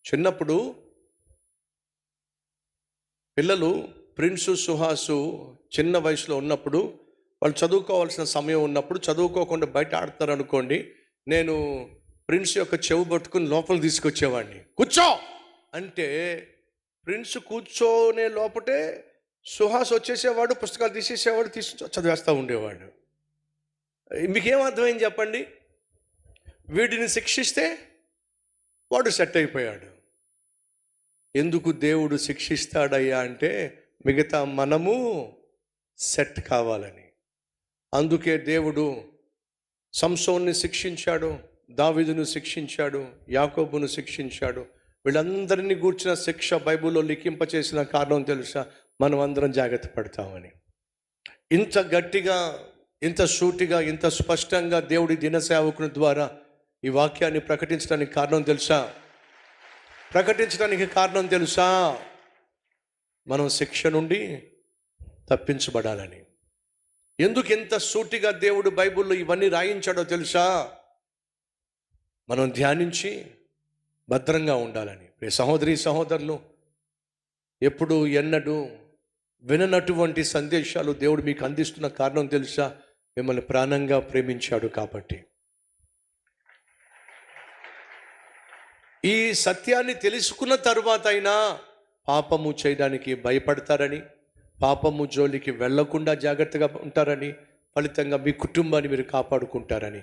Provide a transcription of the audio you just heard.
చిన్నప్పుడు పిల్లలు ప్రిన్సు సుహాసు చిన్న వయసులో ఉన్నప్పుడు వాళ్ళు చదువుకోవాల్సిన సమయం ఉన్నప్పుడు చదువుకోకుండా బయట ఆడతారు అనుకోండి. నేను ప్రిన్స్ యొక్క చెవు పట్టుకుని లోపల తీసుకొచ్చేవాడిని. కూర్చో అంటే ప్రిన్స్ కూర్చోనే లోపటే సుహాస్ వచ్చేసేవాడు, పుస్తకాలు తీసేసేవాడు, చదివేస్తూ ఉండేవాడు. మీకేం అర్థమైంది చెప్పండి? వీడిని శిక్షిస్తే వాడు సెట్ అయిపోయాడు. ఎందుకు దేవుడు శిక్షిస్తాడయ్యా అంటే మిగతా మనము సెట్ కావాలని. అందుకే దేవుడు సంసోన్ని శిక్షించాడు, దావీదును శిక్షించాడు, యాకోబును శిక్షించాడు. వీళ్ళందరినీ గూర్చిన శిక్ష బైబిల్లో లిఖింపచేసిన కారణం తెలుసా? మనం అందరం జాగ్రత్త పడతామని. ఇంత గట్టిగా, ఇంత సూటిగా, ఇంత స్పష్టంగా దేవుడి దినసేవకుని ద్వారా ఈ వాక్యాన్ని ప్రకటించడానికి కారణం తెలుసా? మనం శిక్ష నుండి తప్పించబడాలని. ఎందుకు ఇంత సూటిగా దేవుడు బైబిల్లో ఇవన్నీ రాయించాడో తెలుసా? మనం ధ్యానించి భద్రంగా ఉండాలని. సహోదరి సహోదరులు, ఎప్పుడు ఎన్నడూ విననటువంటి సందేశాలు దేవుడు మీకు అందిస్తున్న కారణం తెలుసా? మిమ్మల్ని ప్రాణంగా ప్రేమించాడు కాబట్టి. ఈ సత్యాన్ని తెలుసుకున్న తరువాత అయినా పాపము చేయడానికి భయపడతారని, పాపము జోలికి వెళ్లకుండా జాగ్రత్తగా ఉంటారని, ఫలితంగా మీ కుటుంబాన్ని మీరు కాపాడుకుంటారని